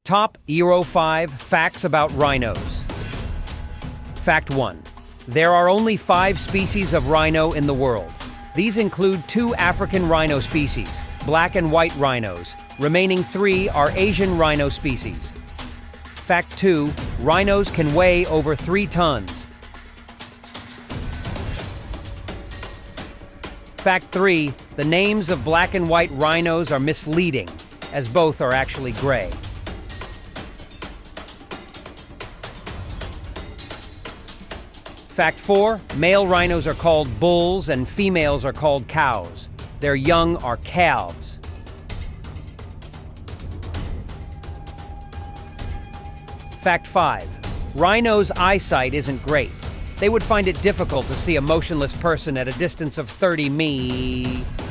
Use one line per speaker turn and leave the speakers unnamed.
Top Euro 5 Facts about Rhinos. Fact 1. There are only 5 species of rhino in the world. These include 2 African rhino species, black and white rhinos. Remaining 3 are Asian rhino species. Fact 2. Rhinos can weigh over 3 tons. Fact 3. The names of black and white rhinos are misleading, as both are actually gray. Fact 4. Male rhinos are called bulls and females are called cows. Their young are calves. Fact 5. Rhinos' eyesight isn't great. They would find it difficult to see a motionless person at a distance of 30 meters.